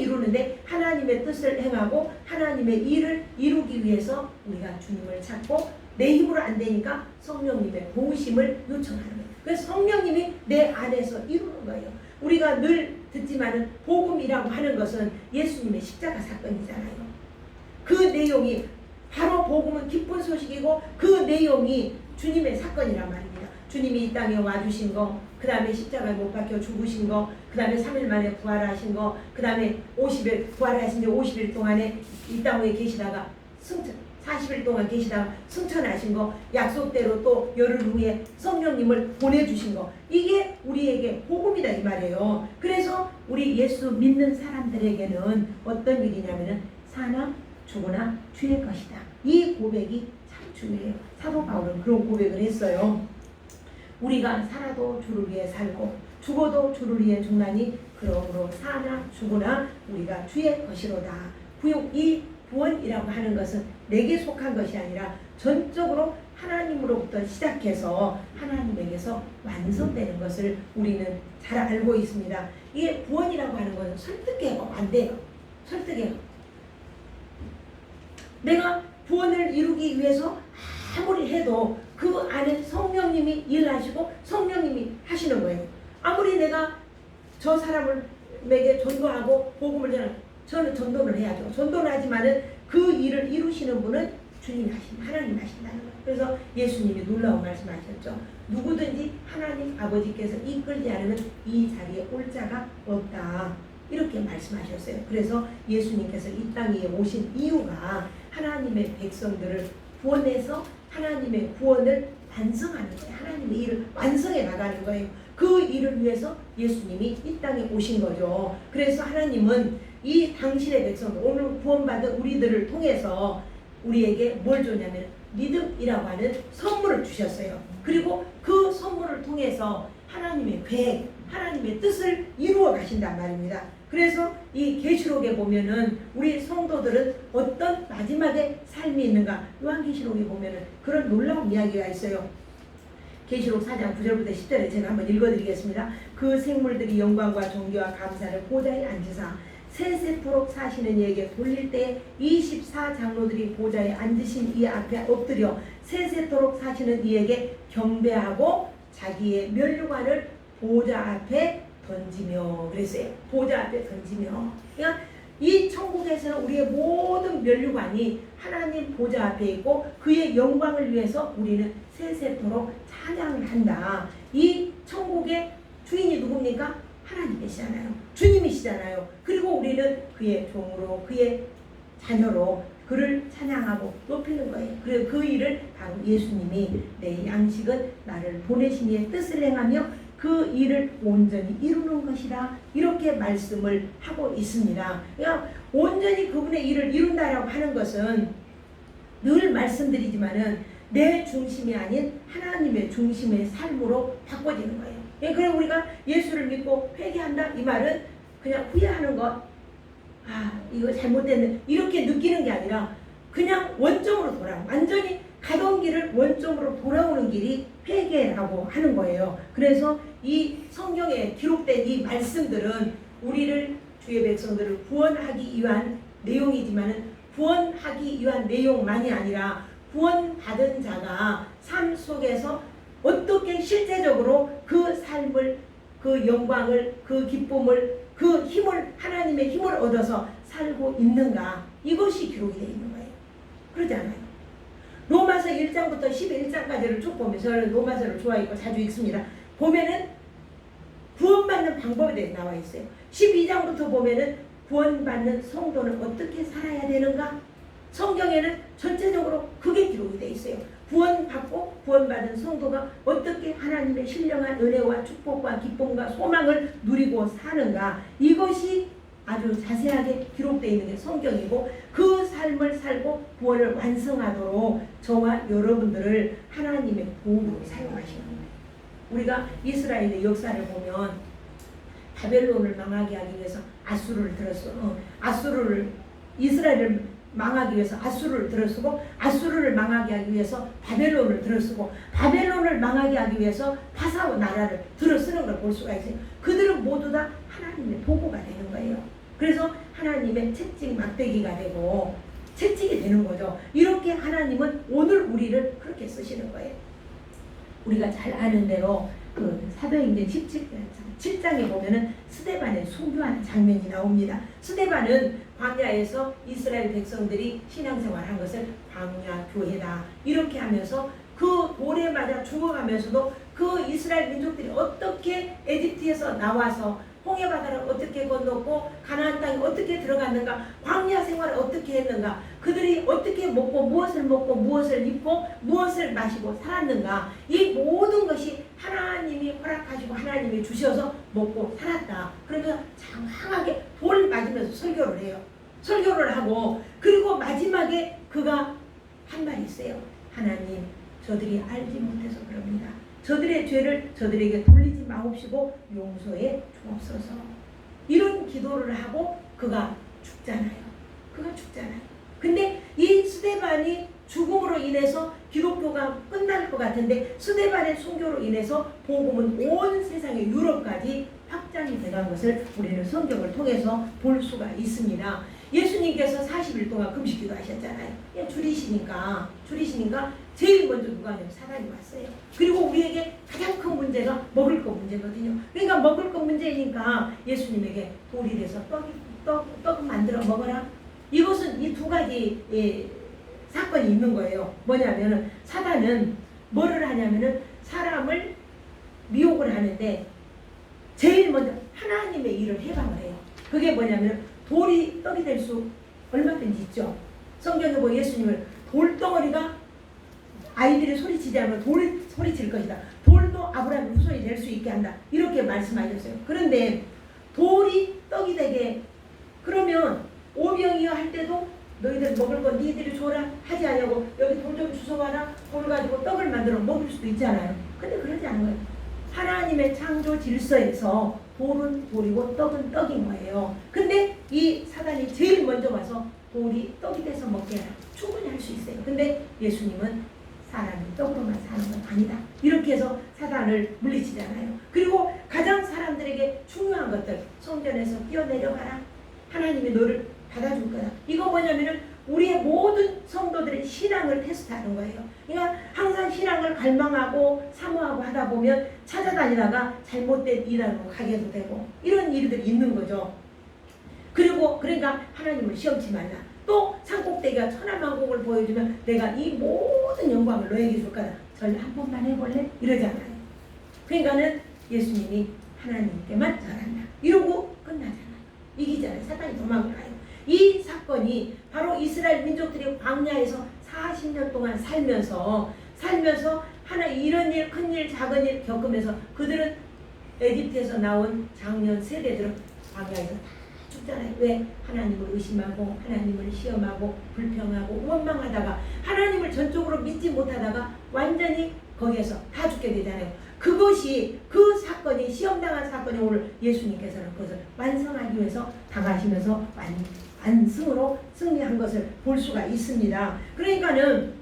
이루는데 하나님의 뜻을 행하고 하나님의 일을 이루기 위해서 우리가 주님을 찾고 내 힘으로 안 되니까 성령님의 도우심을 요청하는 거예요. 그래서 성령님이 내 안에서 이루는 거예요. 우리가 늘 듣지만은 복음이라고 하는 것은 예수님의 십자가 사건이잖아요. 그 내용이 바로 복음은 기쁜 소식이고 그 내용이 주님의 사건이란 말입니다. 주님이 이 땅에 와주신 거, 그 다음에 십자가에 못 박혀 죽으신 거, 그 다음에 3일 만에 부활하신 거, 그 다음에 50일 부활하신 지 50일 동안에 이 땅에 계시다가 40일 동안 계시다가 승천하신 거, 약속대로 또 열흘 후에 성령님을 보내주신 거, 이게 우리에게 복음이다 이 말이에요. 그래서 우리 예수 믿는 사람들에게는 어떤 일이냐면은 사나 죽으나 주의 것이다. 이 고백이 참 중요해요. 사도 바울은 그런 고백을 했어요. 우리가 살아도 주를 위해 살고 죽어도 주를 위해 죽나니 그러므로 사나 죽으나 우리가 주의 것이로다. 이 구원이라고 하는 것은 내게 속한 것이 아니라 전적으로 하나님으로부터 시작해서 하나님에게서 완성되는 것을 우리는 잘 알고 있습니다. 이게 구원이라고 하는 것은 설득해가 안 돼요. 설득해요. 내가 구원을 이루기 위해서 아무리 해도 그 안에 성령님이 일하시고 성령님이 하시는 거예요. 아무리 내가 저 사람에게 전도하고 복음을 전하고 저는 전도를 해야죠. 전도를 하지만은 그 일을 이루시는 분은 주님이 하나님 하신다는 거예요. 그래서 예수님이 놀라운 말씀하셨죠. 누구든지 하나님 아버지께서 이끌지 않으면 이 자리에 올 자가 없다. 이렇게 말씀하셨어요. 그래서 예수님께서 이 땅에 오신 이유가 하나님의 백성들을 구원해서 하나님의 구원을 완성하는 거예요. 하나님의 일을 완성해 나가는 거예요. 그 일을 위해서 예수님이 이 땅에 오신 거죠. 그래서 하나님은 이 당신의 백성들, 오늘 구원받은 우리들을 통해서 우리에게 뭘 줬냐면 믿음이라고 하는 선물을 주셨어요. 그리고 그 선물을 통해서 하나님의 계획, 하나님의 뜻을 이루어 가신단 말입니다. 그래서 이 계시록에 보면은 우리 성도들은 어떤 마지막에 삶이 있는가, 요한계시록에 보면은 그런 놀라운 이야기가 있어요. 계시록 4장 9절부터 10절에 제가 한번 읽어드리겠습니다. 그 생물들이 영광과 존귀와 감사를 보좌에 앉으사 세세토록 사시는 이에게 돌릴 때 24장로들이 보좌에 앉으신 이 앞에 엎드려 세세토록 사시는 이에게 경배하고 자기의 면류관을 보좌 앞에 던지며 그랬어요. 보좌 앞에 던지며. 그러니까 이 천국에서는 우리의 모든 면류관이 하나님 보좌 앞에 있고 그의 영광을 위해서 우리는 세세토록 찬양을 한다. 이 천국의 주인이 누굽니까? 하나님이시잖아요. 주님이시잖아요. 그리고 우리는 그의 종으로 그의 자녀로 그를 찬양하고 높이는 거예요. 그래서 그 일을 바로 예수님이 내 양식은 나를 보내신 이의 뜻을 행하며 그 일을 온전히 이루는 것이다. 이렇게 말씀을 하고 있습니다. 그러니까 온전히 그분의 일을 이룬다라고 하는 것은 늘 말씀드리지만은 내 중심이 아닌 하나님의 중심의 삶으로 바꿔지는 거예요. 그래서 우리가 예수를 믿고 회개한다 이 말은 그냥 후회하는 것, 이거 잘못됐네 이렇게 느끼는 게 아니라 그냥 원점으로 돌아오는, 완전히 가던 길을 원점으로 돌아오는 길이 회개라고 하는 거예요. 그래서 이 성경에 기록된 이 말씀들은 우리를, 주의 백성들을 구원하기 위한 내용이지만은 구원하기 위한 내용만이 아니라 구원받은 자가 삶 속에서 어떻게 실제적으로 그 삶을, 그 영광을, 그 기쁨을, 그 힘을, 하나님의 힘을 얻어서 살고 있는가, 이것이 기록이 되어 있는 거예요. 그러지 않아요? 로마서 1장부터 11장까지를 쭉 보면, 저는 로마서를 좋아했고 자주 읽습니다. 보면은 구원받는 방법에 대해 나와 있어요. 12장부터 보면은 구원받는 성도는 어떻게 살아야 되는가? 성경에는 전체적으로 그게 기록이 되어 있어요. 구원받고 구원받은 성도가 어떻게 하나님의 신령한 은혜와 축복과 기쁨과 소망을 누리고 사는가, 이것이 아주 자세하게 기록되어 있는 게 성경이고, 그 삶을 살고 구원을 완성하도록 저와 여러분들을 하나님의 도구로 사용하시는 거예요. 우리가 이스라엘의 역사를 보면 바벨론을 망하게 하기 위해서 아수르를 들었어. 아수르를, 이스라엘을 망하기 위해서 아수르를 들어쓰고, 아수르를 망하게 하기 위해서 바벨론을 들어쓰고, 바벨론을 망하게 하기 위해서 파사오 나라를 들어쓰는 걸 볼 수가 있어요. 그들은 모두 다 하나님의 도구가 되는 거예요. 그래서 하나님의 채찍 막대기가 되고 채찍이 되는 거죠. 이렇게 하나님은 오늘 우리를 그렇게 쓰시는 거예요. 우리가 잘 아는 대로 그 사도행전 17장에 보면은 스데반의 순교하는 장면이 나옵니다. 스데반은 광야에서 이스라엘 백성들이 신앙생활한 것을 광야 교회다 이렇게 하면서 그 돌에 맞아 죽어가면서도 그 이스라엘 민족들이 어떻게 에집트에서 나와서 홍해바다를 어떻게 건넜고 가나안 땅에 어떻게 들어갔는가, 광야 생활을 어떻게 했는가, 그들이 어떻게 먹고 무엇을 입고 무엇을 마시고 살았는가, 이 모든 것이 하나님이 허락하시고 하나님이 주셔서 먹고 살았다. 그러면서 장황하게 돌 맞으면서 설교를 해요. 설교를 하고, 그리고 마지막에 그가 한 말이 있어요. 하나님, 저들이 알지 못해서 그럽니다. 저들의 죄를 저들에게 돌리지 마옵시고 용서해 주옵소서. 이런 기도를 하고 그가 죽잖아요. 근데 이 스데반이 죽음으로 인해서 기독교가 끝날 것 같은데, 스데반의 순교로 인해서 복음은 온 세상의 유럽까지 확장이 돼간 것을 우리는 성경을 통해서 볼 수가 있습니다. 예수님께서 40일 동안 금식기도 하셨잖아요. 줄이시니까 제일 먼저 누가 하냐면 사단이 왔어요. 그리고 우리에게 가장 큰 문제가 먹을 것 문제거든요. 그러니까 먹을 것 문제니까 예수님에게 돌이 돼서 떡 만들어 먹어라. 이것은 이 두 가지 사건이 있는 거예요. 뭐냐면은 사단은 뭐를 하냐면은 사람을 미혹을 하는데 제일 먼저 하나님의 일을 해방을 해요. 그게 뭐냐면 돌이 떡이 될 수 얼마든지 있죠. 성경에 보면 예수님을 돌덩어리가 아이들이 소리치지 않으면 돌이 소리칠 것이다. 돌도 아브라함이 후손이 될 수 있게 한다. 이렇게 말씀하셨어요. 그런데 돌이 떡이 되게, 그러면 오병이어 할 때도 너희들 먹을 건 니들이 줘라 하지 않냐고, 여기 돌 좀 주워와라, 돌 가지고 떡을 만들어 먹을 수도 있잖아요. 근데 그러지 않은 거예요. 하나님의 창조 질서에서 돌은 돌이고 떡은 떡인 거예요. 근데 이 사단이 제일 먼저 와서 돌이 떡이 돼서 먹게 해라. 충분히 할 수 있어요. 근데 예수님은 사람이 떡으로만 사는 건 아니다. 이렇게 해서 사단을 물리치잖아요. 그리고 가장 사람들에게 중요한 것들, 성전에서 뛰어내려가라. 하나님이 너를 받아줄 거다. 이거 뭐냐면은 우리의 모든 성도들의 신앙을 테스트하는 거예요. 그러니까 항상 신앙을 갈망하고 사모하고 하다 보면 찾아다니다가 잘못된 이단으로 가게도 되고 이런 일들이 있는 거죠. 그리고 그러니까 하나님을 시험치 말라. 또 산꼭대기가 천하만국을 보여주면 내가 이 모든 영광을 너에게 줄 거다. 절 한 번만 해볼래? 이러잖아요. 그러니까는 예수님이 하나님께만 절한다. 이러고 끝나잖아요. 이기잖아요. 사탄이 도망을 가요. 이 사건이 바로 이스라엘 민족들이 광야에서 40년 동안 살면서 하나 이런 일, 큰 일, 작은 일 겪으면서 그들은 에집트에서 나온 장년 세대들은 광야에서 다 죽잖아요. 왜? 하나님을 의심하고 하나님을 시험하고 불평하고 원망하다가 하나님을 전적으로 믿지 못하다가 완전히 거기에서 다 죽게 되잖아요. 그것이 그 사건이 시험당한 사건이 오늘 예수님께서는 그것을 완성하기 위해서 당하시면서 완승으로 승리한 것을 볼 수가 있습니다. 그러니까는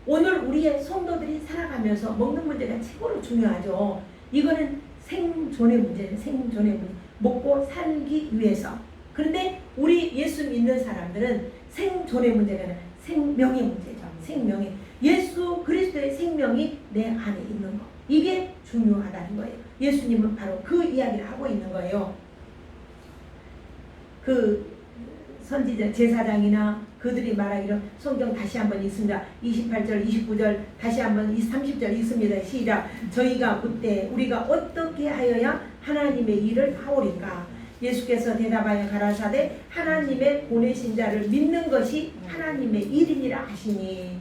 오늘 우리의 성도들이 살아가면서 먹는 문제가 최고로 중요하죠. 이거는 생존의 문제는 생존의 문제. 먹고 살기 위해서. 그런데 우리 예수 믿는 사람들은 생존의 문제가 아니라 생명의 문제죠. 생명의. 예수 그리스도의 생명이 내 안에 있는 거. 이게 중요하다는 거예요. 예수님은 바로 그 이야기를 하고 있는 거예요. 그 선지자 제사장이나 그들이 말하기로 성경 다시 한번 읽습니다. 28절 29절 다시 한번 30절 읽습니다. 시작. 저희가 묻되 우리가 어떻게 하여야 하나님의 일을 하오리까. 예수께서 대답하여 가라사대 하나님의 보내신 자를 믿는 것이 하나님의 일이니라 하시니.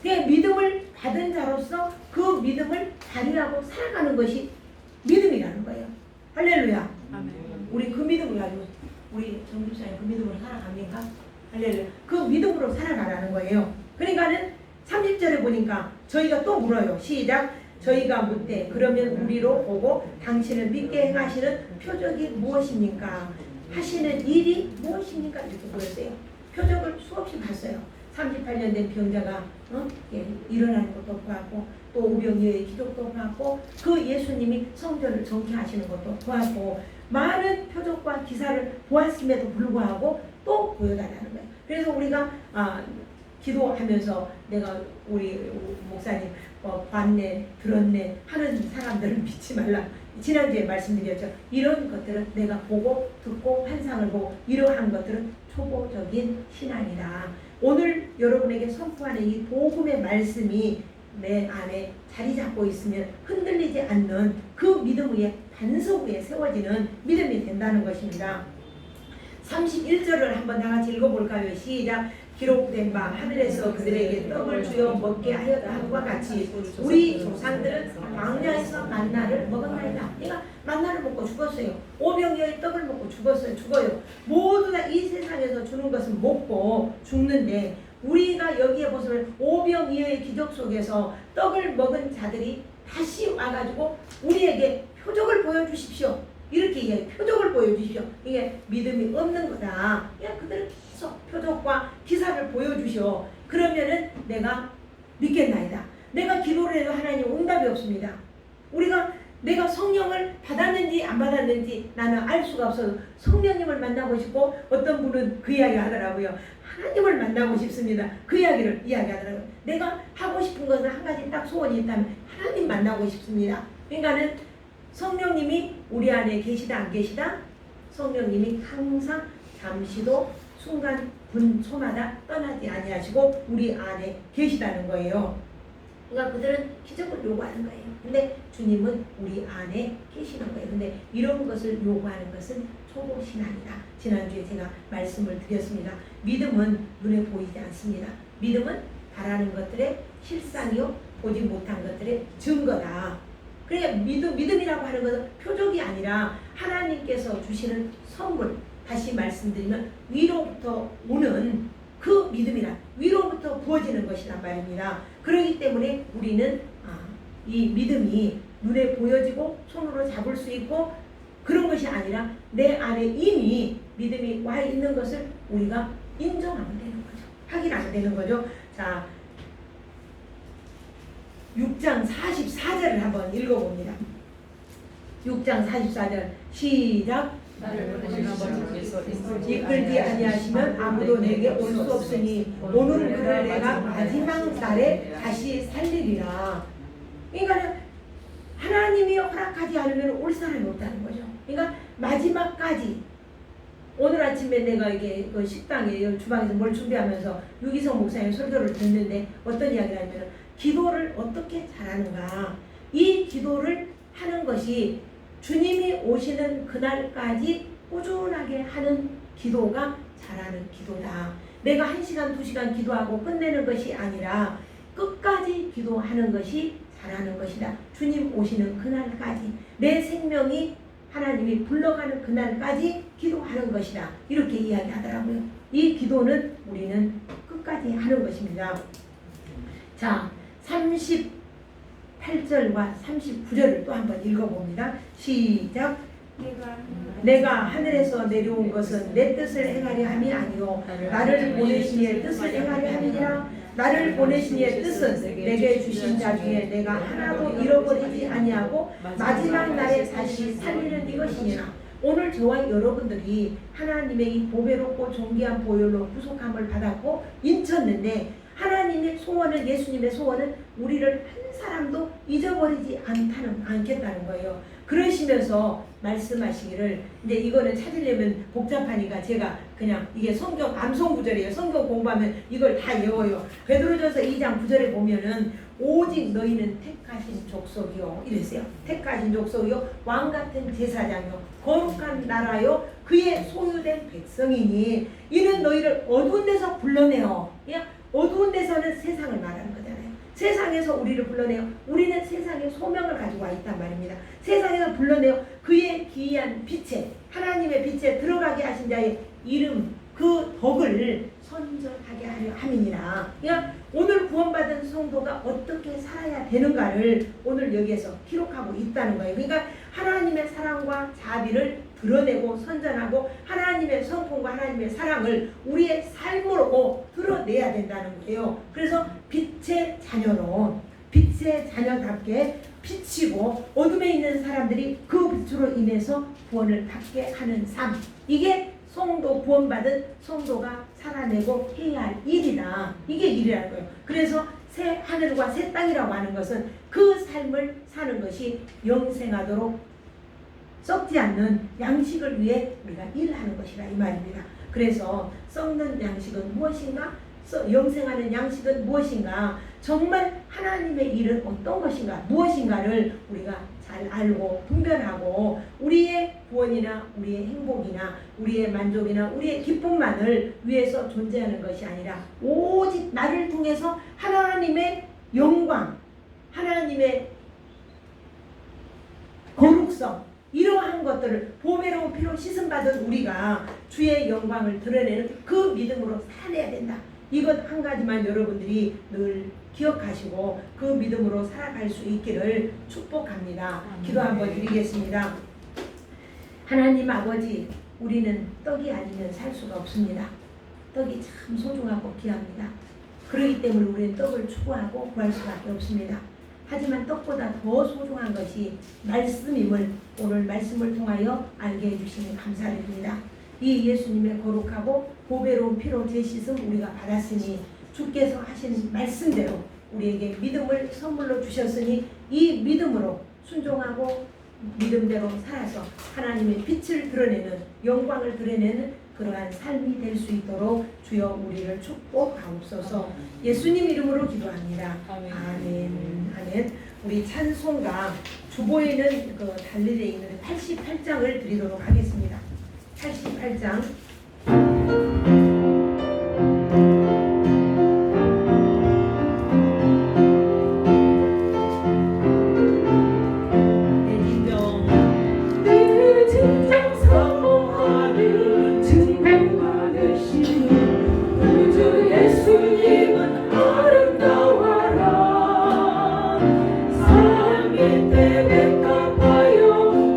그 믿음을 받은 자로서 그 믿음을 발휘하고 살아가는 것이 믿음이라는 거예요. 할렐루야. 아멘. 우리 그 믿음을 가지고 우리 정집사님 그 믿음으로 살아갑니까? 할렐루야. 그 믿음으로 살아가라는 거예요. 그러니까는 30절에 보니까 저희가 또 물어요. 시작. 저희가 묻되 그러면 우리로 보고 당신을 믿게 행하시는 표적이 무엇입니까? 하시는 일이 무엇입니까? 이렇게 물었어요. 표적을 수없이 봤어요. 38년 된 병자가 일어나는 것도 보았고 또 오병이어의 기적도 보았고 그 예수님이 성전을 정케하시는 것도 보았고 많은 표적과 기사를 보았음에도 불구하고 또 보여달라는 거예요. 그래서 우리가 기도하면서 내가 우리 목사님 봤네 들었네 하는 사람들을 믿지 말라. 지난주에 말씀드렸죠. 이런 것들은 내가 보고 듣고 환상을 보고 이러한 것들은 초보적인 신앙이다. 오늘 여러분에게 선포하는 이 복음의 말씀이 내 안에 자리 잡고 있으면 흔들리지 않는 그 믿음 위에 반석 위에 세워지는 믿음이 된다는 것입니다. 31절을 한번 다 같이 읽어볼까요? 시작. 기록된 바 하늘에서 그들에게 떡을 주어 먹게 하였다 함과 같이 우리 조상들은 광야에서 만나를 먹었나이다. 그러니까 만나를 먹고 죽었어요. 오병이어의 떡을 먹고 죽어요. 모두 다 이 세상에서 주는 것은 먹고 죽는데 우리가 여기에 보시면 오병이어의 기적 속에서 떡을 먹은 자들이 다시 와가지고 우리에게 표적을 보여주십시오. 이렇게 얘기해요. 표적을 보여주십시오. 이게 믿음이 없는 거다. 그냥 그들은 계속 표적과 기사를 보여주시오. 그러면은 내가 믿겠나이다. 내가 기도를 해도 하나님 응답이 없습니다. 내가 성령을 받았는지 안 받았는지 나는 알 수가 없어서 성령님을 만나고 싶고 어떤 분은 그 이야기 하더라고요. 하나님을 만나고 싶습니다. 그 이야기를 이야기하더라고요. 내가 하고 싶은 것은 한 가지 딱 소원이 있다면 하나님 만나고 싶습니다. 그러니까는 성령님이 우리 안에 계시다 안 계시다? 성령님이 항상 잠시도 순간 분초마다 떠나지 아니하시고 우리 안에 계시다는 거예요. 그러니까 그들은 기적을 요구하는 거예요. 근데 주님은 우리 안에 계시는 거예요. 근데 이런 것을 요구하는 것은 초보신앙이다. 지난주에 제가 말씀을 드렸습니다. 믿음은 눈에 보이지 않습니다. 믿음은 바라는 것들의 실상이요 보지 못한 것들의 증거다. 그러니까 믿음이라고 하는 것은 표적이 아니라 하나님께서 주시는 선물. 다시 말씀드리면 위로부터 오는 그 믿음이란 위로부터 부어지는 것이란 말입니다. 그렇기 때문에 우리는 이 믿음이 눈에 보여지고 손으로 잡을 수 있고 그런 것이 아니라 내 안에 이미 믿음이 와 있는 것을 우리가 인정하면 되는 거죠. 확인하면 되는 거죠. 자, 6장 44절을 한번 읽어봅니다. 6장 44절 시작. 나를 보내신 아버지께서 이끌지 아니하시면 아무도 내게 올 수 없으니 오늘 그를 내가 마지막 날에 다시 살리리라. 그러니까 하나님이 허락하지 않으면 올 사람이 없다는 거죠. 그러니까 마지막까지. 오늘 아침에 내가 이게 그 식당에 주방에서 뭘 준비하면서 유기성 목사님 설교를 듣는데 어떤 이야기를 하냐면 기도를 어떻게 잘하는가. 이 기도를 하는 것이 주님이 오시는 그날까지 꾸준하게 하는 기도가 잘하는 기도다. 내가 1시간, 2시간 기도하고 끝내는 것이 아니라 끝까지 기도하는 것이 잘하는 것이다. 주님 오시는 그날까지 내 생명이 하나님이 불러가는 그날까지 기도하는 것이다. 이렇게 이야기하더라고요. 이 기도는 우리는 끝까지 하는 것입니다. 자, 38절과 39절을 또 한번 읽어봅니다. 시작. 내가 하늘에서 내려온 것은 내 뜻을 행하려 함이 아니요 나를 보내신 이의 뜻을 행하려 함이니라. 나를 보내신 이의 뜻은 내게 주신 자 중에 내가 하나도 잃어버리지 아니하고 마지막 날에 다시 살리는 이것이니라. 오늘 저와 여러분들이 하나님의 이 보배롭고 존귀한 보혈로 구속함을 받았고 인쳤는데 하나님의 소원은, 예수님의 소원은 우리를 한 사람도 잊어버리지 않겠다는 거예요. 그러시면서 말씀하시기를, 이제 이거는 찾으려면 복잡하니까 제가 그냥 이게 성경 암송 구절이에요. 성경 공부하면 이걸 다 외워요. 베드로전서 2장 9절에 보면은 오직 너희는 택하신 족속이요 이랬어요. 택하신 족속이요 왕같은 제사장이요 거룩한 나라요 그의 소유된 백성이니 이는 너희를 어두운 데서 불러내어. 어두운 데서는 세상을 말하는 거잖아요. 세상에서 우리를 불러내어 우리는 세상의 소명을 가지고 와 있단 말입니다. 세상에서 불러내어 그의 기이한 빛에, 하나님의 빛에 들어가게 하신 자의 이름, 그 덕을 선전하게 하려 함이니라. 그러니까 오늘 구원받은 성도가 어떻게 살아야 되는가를 오늘 여기에서 기록하고 있다는 거예요. 그러니까 하나님의 사랑과 자비를 드러내고 선전하고 하나님의 성품과 하나님의 사랑을 우리의 삶으로 드러내야 된다는 거예요. 그래서 빛의 자녀로, 빛의 자녀답게 비치고 어둠에 있는 사람들이 그 빛으로 인해서 구원을 받게 하는 삶, 이게 성도, 구원받은 성도가 살아내고 해야 할 일이다. 이게 일이라는 거예요. 그래서 새 하늘과 새 땅이라고 하는 것은 그 삶을 사는 것이 영생하도록 썩지 않는 양식을 위해 우리가 일하는 것이라 이 말입니다. 그래서 썩는 양식은 무엇인가? 영생하는 양식은 무엇인가? 정말 하나님의 일은 어떤 것인가? 무엇인가를 우리가 잘 알고 분별하고 우리의 구원이나 우리의 행복이나 우리의 만족이나 우리의 기쁨만을 위해서 존재하는 것이 아니라 오직 나를 통해서 하나님의 영광, 하나님의 거룩성, 이러한 것들을 보배로운 피로 씻음받은 우리가 주의 영광을 드러내는 그 믿음으로 살아내야 된다. 이것 한 가지만 여러분들이 늘 기억하시고 그 믿음으로 살아갈 수 있기를 축복합니다. 기도 한번 드리겠습니다. 하나님 아버지, 우리는 떡이 아니면 살 수가 없습니다. 떡이 참 소중하고 귀합니다. 그렇기 때문에 우리는 떡을 추구하고 구할 수밖에 없습니다. 하지만 떡보다 더 소중한 것이 말씀임을 오늘 말씀을 통하여 알게 해주시니 감사드립니다. 이 예수님의 거룩하고 보배로운 피로 제씻음 우리가 받았으니 주께서 하신 말씀대로 우리에게 믿음을 선물로 주셨으니 이 믿음으로 순종하고 믿음대로 살아서 하나님의 빛을 드러내는, 영광을 드러내는 그러한 삶이 될 수 있도록 주여 우리를 축복하옵소서. 예수님 이름으로 기도합니다. 아멘. 아멘. 우리 찬송가 주보에는 그 달리되어 있는 88장을 드리도록 하겠습니다. 88장.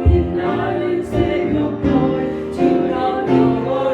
빛나는 새벽별 지나며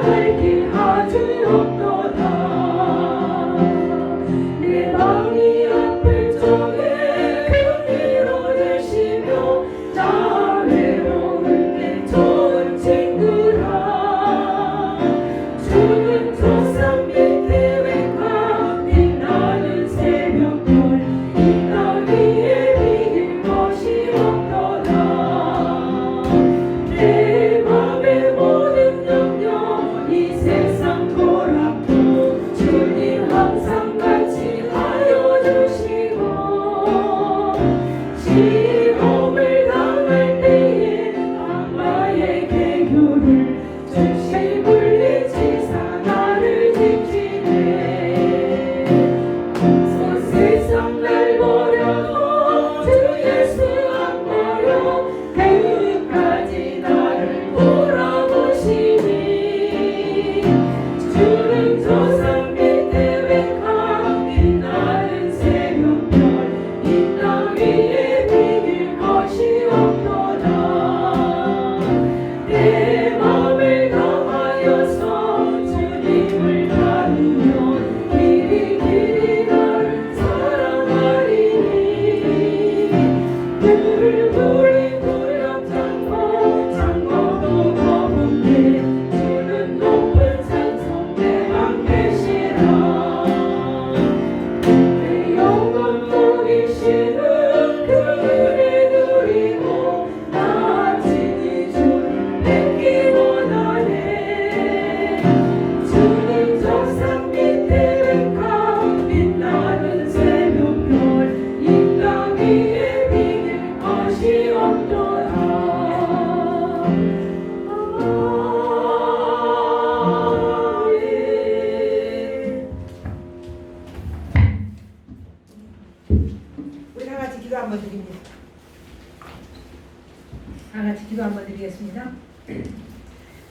기도 한번 드리겠습니다.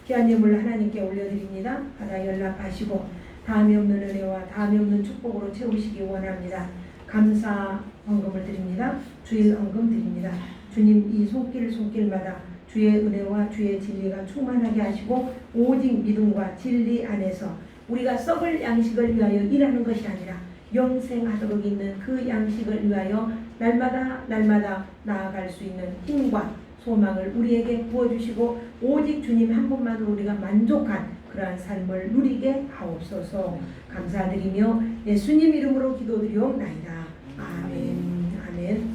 귀한 예물 하나님께 올려드립니다. 바다 연락하시고 다음이 없는 은혜와 다음이 없는 축복으로 채우시기 원합니다. 감사 헌금을 드립니다. 주일 헌금 드립니다. 주님 이 손길마다 주의 은혜와 주의 진리가 충만하게 하시고 오직 믿음과 진리 안에서 우리가 썩을 양식을 위하여 일하는 것이 아니라 영생하도록 있는 그 양식을 위하여 날마다 나아갈 수 있는 힘과 소망을 우리에게 부어주시고 오직 주님 한 분만으로 우리가 만족한 그러한 삶을 누리게 하옵소서. 감사드리며 예수님 이름으로 기도드리옵나이다. 아멘. 아멘.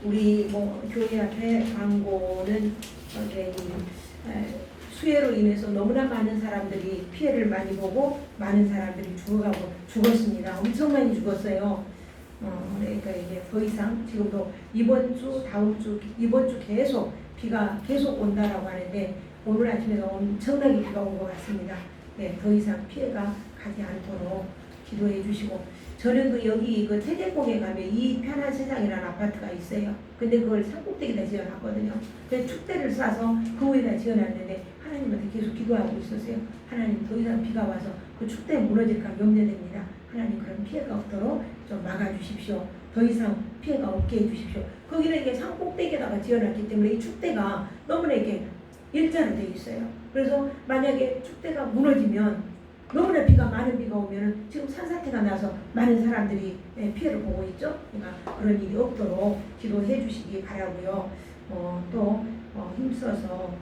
우리 교회 앞에 광고는 수해로 인해서 너무나 많은 사람들이 피해를 많이 보고 많은 사람들이 죽었습니다. 엄청 많이 죽었어요. 그러니까 이게 더 이상 지금도 이번 주 계속 비가 계속 온다라고 하는데 오늘 아침에도 엄청나게 비가 온 것 같습니다. 네, 더 이상 피해가 가지 않도록 기도해 주시고 저는 여기 태제공에 가면 이 편한 세상이라는 아파트가 있어요. 근데 그걸 산꼭대기에다 지어놨거든요. 그래서 축대를 싸서 그 위에다 지어놨는데 하나님한테 계속 기도하고 있었어요. 하나님 더 이상 비가 와서 그 축대 무너질까 염려됩니다. 하나님 그런 피해가 없도록 좀 막아주십시오. 더 이상 피해가 없게 해주십시오. 거기는 이게 산꼭대기에다가 지어놨기 때문에 이 축대가 너무나 이렇게 일자로 되어 있어요. 그래서 만약에 축대가 무너지면 너무나 많은 비가 오면 지금 산사태가 나서 많은 사람들이 피해를 보고 있죠. 그러니까 그런 일이 없도록 기도해 주시기 바라고요. 또 힘써서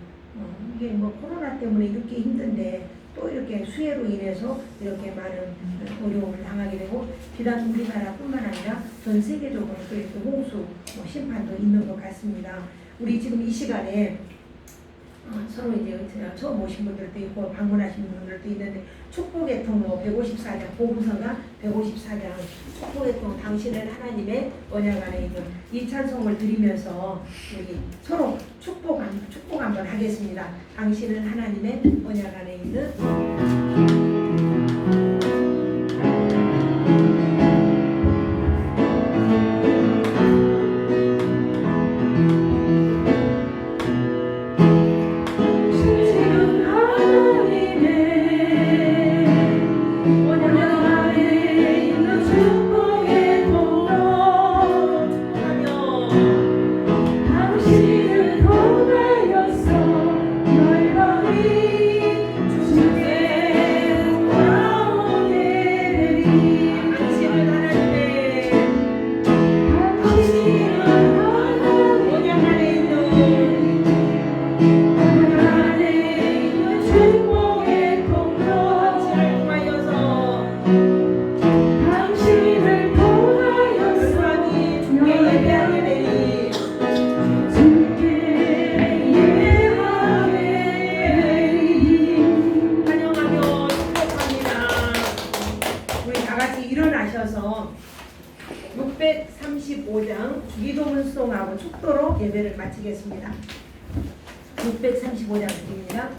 이게 코로나 때문에 이렇게 힘든데 또 이렇게 수해로 인해서 이렇게 많은 어려움을 당하게 되고 비단 우리나라뿐만 아니라 전 세계적으로 또 이렇게 홍수 심판도 있는 것 같습니다. 우리 지금 이 시간에 서로 이제 처음 오신 분들도 있고 방문하신 분들도 있는데 축복의 통로 154장 보구서가 154장 축복의 통로 당신은 하나님의 언약 안에 있는 이 찬송을 드리면서 우리 서로 축복 한번 하겠습니다. 당신은 하나님의 언약 안에 있는 일어나셔서 635장 주기도문송하고 축도로 예배를 마치겠습니다. 635장 드립니다.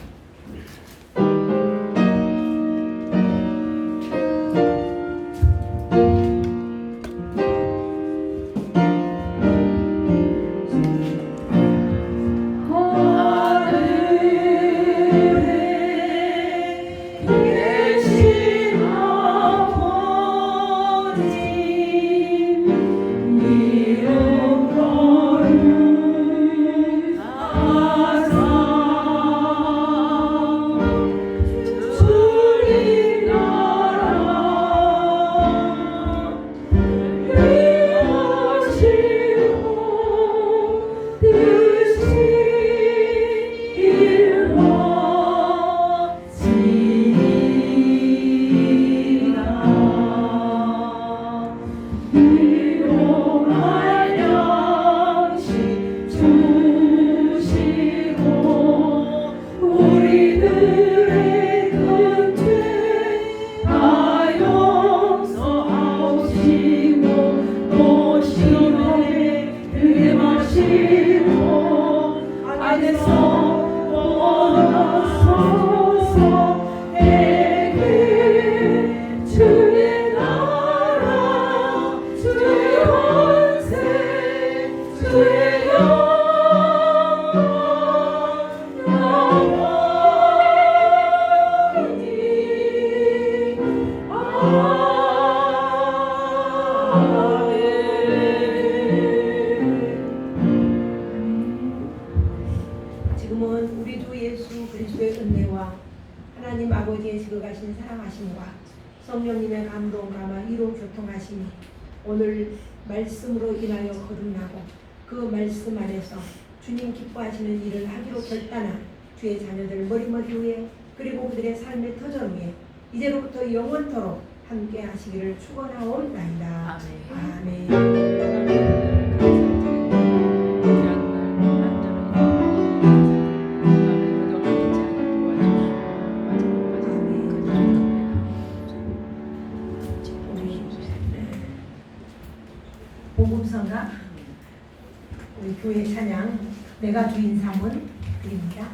주의 영광 지금은 우리 주 예수 그리스도의 은혜와 하나님 아버지의 지극하신 사랑하심과 성령님의 감동 감화 이로 교통하심이 오늘 말씀으로 인하여 거듭나고 그 말씀 안에서 주님 기뻐하시는 일을 하기로 결단한 주의 자녀들 머리머리 위에 그리고 그들의 삶의 터전 위에 이제로부터 영원토록 함께 하시기를 축원하옵나이다. 아멘. 복음성가 우리 교회 찬양 내가 주인 삼은 드립니다.